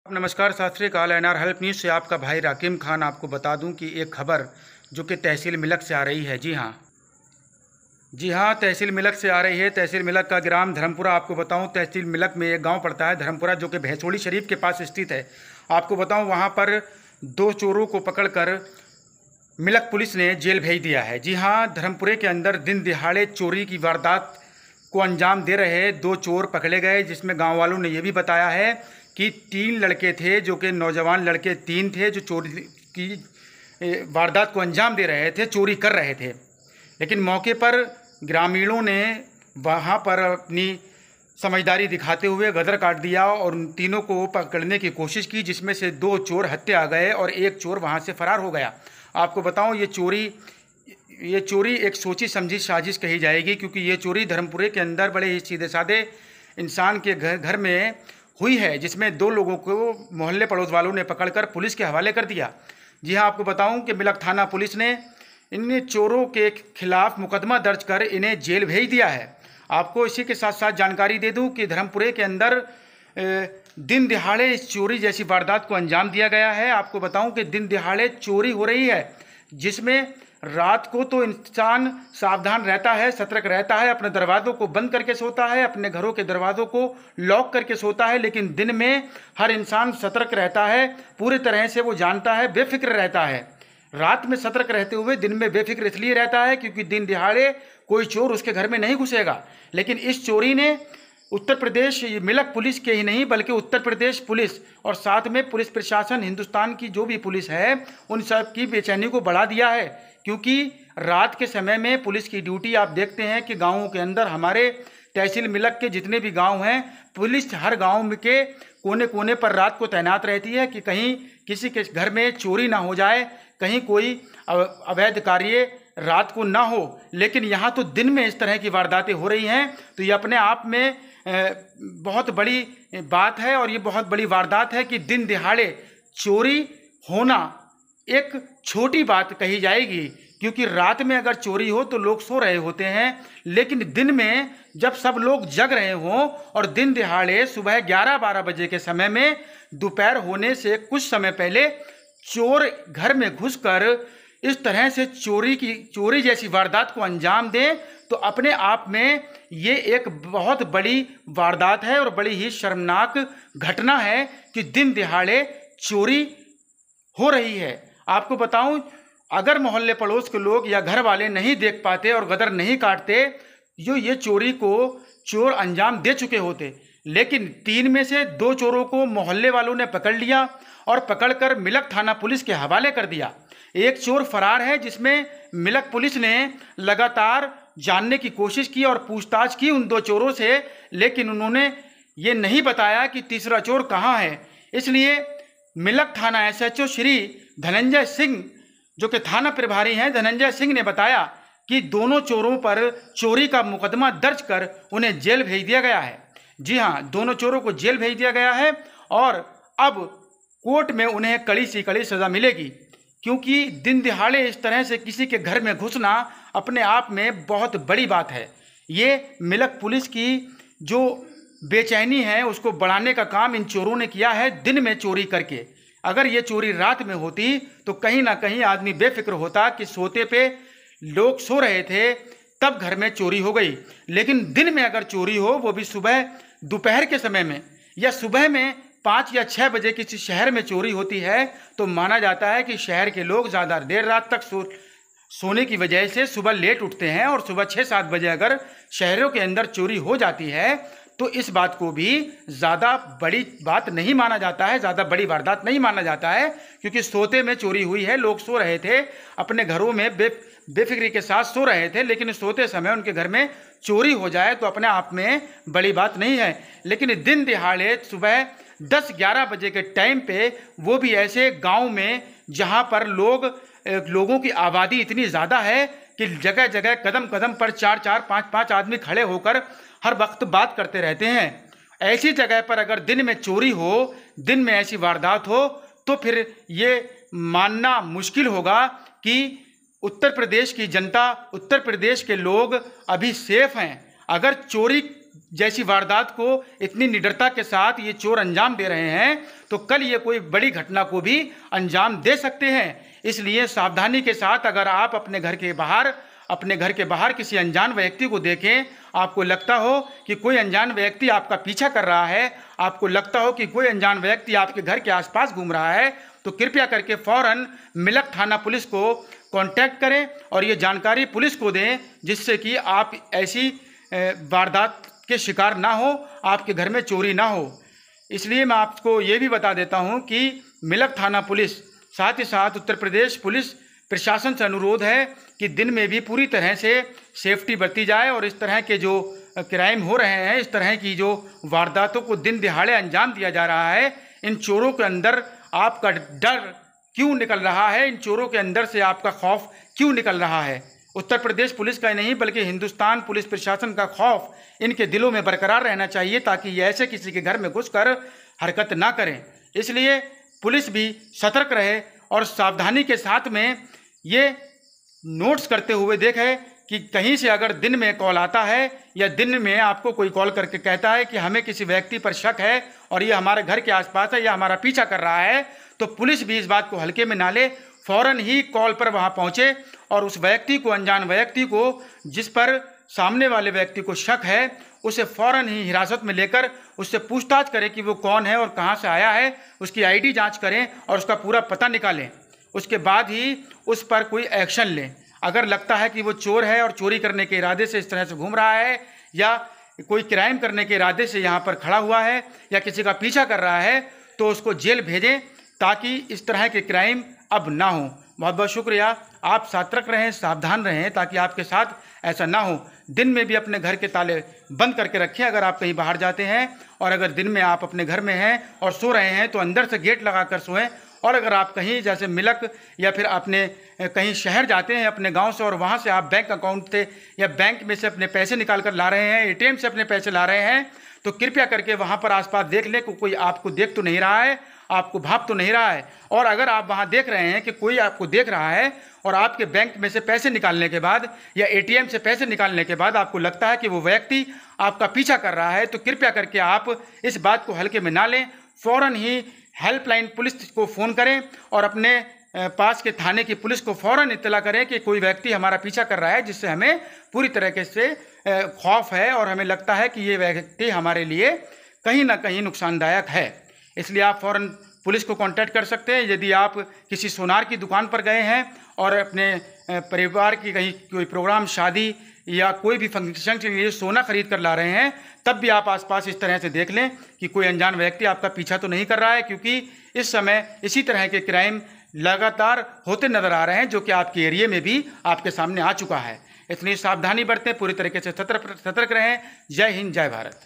नमस्कार, सत श्री अकाल। एनआर हेल्प न्यूज़ से आपका भाई राकिम खान। आपको बता दूं कि एक खबर जो कि तहसील मिलक से आ रही है। जी हाँ, तहसील मिलक से आ रही है। तहसील मिलक का ग्राम धर्मपुरा। आपको बताऊं, तहसील मिलक में एक गांव पड़ता है धर्मपुरा, जो कि भैंसोड़ी शरीफ के पास स्थित है। आपको बताऊं, वहां पर दो चोरों को पकड़कर मिलक पुलिस ने जेल भेज दिया है। जी हाँ, धर्मपुरे के अंदर दिन दिहाड़े चोरी की वारदात को अंजाम दे रहे दो चोर पकड़े गए, जिसमें गांव वालों ने यह भी बताया है कि 3 लड़के थे, जो कि नौजवान लड़के 3 थे, जो चोरी की वारदात को अंजाम दे रहे थे, चोरी कर रहे थे। लेकिन मौके पर ग्रामीणों ने वहां पर अपनी समझदारी दिखाते हुए गदर काट दिया और उन तीनों को पकड़ने की कोशिश की, जिसमें से 2 चोर हत्ये आ गए और एक चोर वहां से फरार हो गया। आपको बताऊं, ये चोरी एक सोची समझी साजिश कही जाएगी, क्योंकि ये चोरी धर्मपुरे के अंदर बड़े ही सीधे साधे इंसान के घर में हुई है, जिसमें 2 लोगों को मोहल्ले पड़ोस वालों ने पकड़कर पुलिस के हवाले कर दिया। जी हाँ, आपको बताऊं कि मिलक थाना पुलिस ने इन चोरों के खिलाफ मुकदमा दर्ज कर इन्हें जेल भेज दिया है। आपको इसी के साथ साथ जानकारी दे दूं कि धर्मपुरे के अंदर दिन दिहाड़े इस चोरी जैसी वारदात को अंजाम दिया गया है। आपको बताऊं कि दिन दिहाड़े चोरी हो रही है, जिसमें रात को तो इंसान सावधान रहता है, सतर्क रहता है, अपने दरवाज़ों को बंद करके सोता है, अपने घरों के दरवाज़ों को लॉक करके सोता है। लेकिन दिन में हर इंसान सतर्क रहता है, पूरी तरह से वो जानता है, बेफिक्र रहता है। रात में सतर्क रहते हुए दिन में बेफिक्र इसलिए रहता है क्योंकि दिन दिहाड़े कोई चोर उसके घर में नहीं घुसेगा। लेकिन इस चोरी ने उत्तर प्रदेश मिलक पुलिस के ही नहीं, बल्कि उत्तर प्रदेश पुलिस और साथ में पुलिस प्रशासन, हिंदुस्तान की जो भी पुलिस है, उन सब की बेचैनी को बढ़ा दिया है। क्योंकि रात के समय में पुलिस की ड्यूटी, आप देखते हैं कि गाँवों के अंदर, हमारे तहसील मिलक के जितने भी गांव हैं, पुलिस हर गांव के कोने कोने पर रात को तैनात रहती है कि कहीं किसी के घर में चोरी ना हो जाए, कहीं कोई अवैध कार्य रात को ना हो। लेकिन यहाँ तो दिन में इस तरह की वारदातें हो रही हैं, तो ये अपने आप में बहुत बड़ी बात है और ये बहुत बड़ी वारदात है कि दिन दिहाड़े चोरी होना एक छोटी बात कही जाएगी, क्योंकि रात में अगर चोरी हो तो लोग सो रहे होते हैं। लेकिन दिन में जब सब लोग जग रहे हों और दिन दिहाड़े सुबह 11-12 बजे के समय में, दोपहर होने से कुछ समय पहले चोर घर में घुसकर इस तरह से चोरी जैसी वारदात को अंजाम दें, तो अपने आप में ये एक बहुत बड़ी वारदात है और बड़ी ही शर्मनाक घटना है कि दिन दिहाड़े चोरी हो रही है। आपको बताऊं, अगर मोहल्ले पड़ोस के लोग या घर वाले नहीं देख पाते और गदर नहीं काटते, जो ये चोरी को चोर अंजाम दे चुके होते। लेकिन 3 में से 2 चोरों को मोहल्ले वालों ने पकड़ लिया और पकड़कर मिलक थाना पुलिस के हवाले कर दिया। एक चोर फरार है, जिसमें मिलक पुलिस ने लगातार जानने की कोशिश की और पूछताछ की उन 2 चोरों से, लेकिन उन्होंने ये नहीं बताया कि तीसरा चोर कहाँ है। इसलिए मिलक थाना SHO श्री धनंजय सिंह, जो कि थाना प्रभारी हैं, धनंजय सिंह ने बताया कि दोनों चोरों पर चोरी का मुकदमा दर्ज कर उन्हें जेल भेज दिया गया है। जी हाँ, दोनों चोरों को जेल भेज दिया गया है और अब कोर्ट में उन्हें कड़ी से कड़ी सज़ा मिलेगी, क्योंकि दिन दिहाड़े इस तरह से किसी के घर में घुसना अपने आप में बहुत बड़ी बात है। ये मिलक पुलिस की जो बेचैनी है उसको बढ़ाने का काम इन चोरों ने किया है, दिन में चोरी करके। अगर ये चोरी रात में होती तो कहीं ना कहीं आदमी बेफिक्र होता कि सोते पे लोग सो रहे थे, तब घर में चोरी हो गई। लेकिन दिन में अगर चोरी हो, वो भी सुबह दोपहर के समय में या सुबह में 5 या 6 बजे किसी शहर में चोरी होती है, तो माना जाता है कि शहर के लोग ज़्यादा देर रात तक सोने की वजह से सुबह लेट उठते हैं और सुबह 6-7 बजे अगर शहरों के अंदर चोरी हो जाती है, तो इस बात को भी ज़्यादा बड़ी बात नहीं माना जाता है, ज़्यादा बड़ी वारदात नहीं माना जाता है, क्योंकि सोते में चोरी हुई है। लोग सो रहे थे, अपने घरों में बेफिक्री के साथ सो रहे थे, लेकिन सोते समय उनके घर में चोरी हो जाए तो अपने आप में बड़ी बात नहीं है। लेकिन दिन दिहाड़े सुबह 10-11 बजे के टाइम पे, वो भी ऐसे गांव में जहां पर लोगों की आबादी इतनी ज़्यादा है कि जगह जगह कदम कदम पर 4-4, 5-5 आदमी खड़े होकर हर वक्त बात करते रहते हैं। ऐसी जगह पर अगर दिन में चोरी हो, दिन में ऐसी वारदात हो, तो फिर ये मानना मुश्किल होगा कि उत्तर प्रदेश की जनता, उत्तर प्रदेश के लोग अभी सेफ हैं। अगर चोरी जैसी वारदात को इतनी निडरता के साथ ये चोर अंजाम दे रहे हैं, तो कल ये कोई बड़ी घटना को भी अंजाम दे सकते हैं। इसलिए सावधानी के साथ अगर आप अपने घर के बाहर किसी अनजान व्यक्ति को देखें, आपको लगता हो कि कोई अनजान व्यक्ति आपका पीछा कर रहा है, आपको लगता हो कि कोई अनजान व्यक्ति आपके घर के आसपास घूम रहा है, तो कृपया करके फौरन मिलक थाना पुलिस को कांटेक्ट करें और ये जानकारी पुलिस को दें, जिससे कि आप ऐसी वारदात के शिकार ना हो, आपके घर में चोरी ना हो। इसलिए मैं आपको ये भी बता देता हूँ कि मिलक थाना पुलिस, साथ ही साथ उत्तर प्रदेश पुलिस प्रशासन से अनुरोध है कि दिन में भी पूरी तरह से सेफ्टी बरती जाए और इस तरह के जो क्राइम हो रहे हैं, इस तरह की जो वारदातों को दिन दिहाड़े अंजाम दिया जा रहा है, इन चोरों के अंदर आपका डर क्यों निकल रहा है, इन चोरों के अंदर से आपका खौफ क्यों निकल रहा है। उत्तर प्रदेश पुलिस का ही नहीं बल्कि हिंदुस्तान पुलिस प्रशासन का खौफ इनके दिलों में बरकरार रहना चाहिए, ताकि ये ऐसे किसी के घर में घुसकर हरकत ना करें। इसलिए पुलिस भी सतर्क रहे और सावधानी के साथ में ये नोट्स करते हुए देखे कि कहीं से अगर दिन में कॉल आता है या दिन में आपको कोई कॉल करके कहता है कि हमें किसी व्यक्ति पर शक है और ये हमारे घर के आसपास है या हमारा पीछा कर रहा है, तो पुलिस भी इस बात को हल्के में ना ले, फ़ौरन ही कॉल पर वहाँ पहुँचे और उस व्यक्ति को, अनजान व्यक्ति को, जिस पर सामने वाले व्यक्ति को शक है, उसे फ़ौरन ही हिरासत में लेकर उससे पूछताछ करें कि वो कौन है और कहाँ से आया है, उसकी आईडी जांच करें और उसका पूरा पता निकालें। उसके बाद ही उस पर कोई एक्शन लें। अगर लगता है कि वो चोर है और चोरी करने के इरादे से इस तरह से घूम रहा है या कोई क्राइम करने के इरादे से यहाँ पर खड़ा हुआ है या किसी का पीछा कर रहा है, तो उसको जेल भेजें, ताकि इस तरह के क्राइम अब ना हो। बहुत बहुत शुक्रिया। आप सतर्क रहें, सावधान रहें, ताकि आपके साथ ऐसा ना हो। दिन में भी अपने घर के ताले बंद करके रखें अगर आप कहीं बाहर जाते हैं, और अगर दिन में आप अपने घर में हैं और सो रहे हैं तो अंदर से गेट लगा कर सोएं। और अगर आप कहीं जैसे मिलक या फिर अपने कहीं शहर जाते हैं अपने गांव से और वहां से आप बैंक अकाउंट से या बैंक में से अपने पैसे निकाल कर ला रहे हैं, एटीएम से अपने पैसे ला रहे हैं, तो कृपया करके वहां पर आसपास देख लें कि कोई आपको देख तो नहीं रहा है, आपको भाप तो नहीं रहा है। और अगर आप वहां देख रहे हैं कि कोई आपको देख रहा है और आपके बैंक में से पैसे निकालने के बाद या एटीएम से पैसे निकालने के बाद आपको लगता है कि वो व्यक्ति आपका पीछा कर रहा है, तो कृपया करके आप इस बात को हल्के में ना लें। फ़ौरन ही हेल्पलाइन पुलिस को फ़ोन करें और अपने पास के थाने की पुलिस को फ़ौरन इत्तला करें कि कोई व्यक्ति हमारा पीछा कर रहा है, जिससे हमें पूरी तरीके से खौफ है और हमें लगता है कि ये व्यक्ति हमारे लिए कहीं ना कहीं नुकसानदायक है। इसलिए आप फ़ौरन पुलिस को कांटेक्ट कर सकते हैं। यदि आप किसी सोनार की दुकान पर गए हैं और अपने परिवार की कहीं कोई प्रोग्राम, शादी या कोई भी फंक्शन के लिए सोना खरीद कर ला रहे हैं, तब भी आप आसपास इस तरह से देख लें कि कोई अनजान व्यक्ति आपका पीछा तो नहीं कर रहा है, क्योंकि इस समय इसी तरह के क्राइम लगातार होते नजर आ रहे हैं, जो कि आपके एरिया में भी आपके सामने आ चुका है। इसलिए सावधानी बरतें, पूरी तरीके से सतर्क रहें। जय हिंद, जय भारत।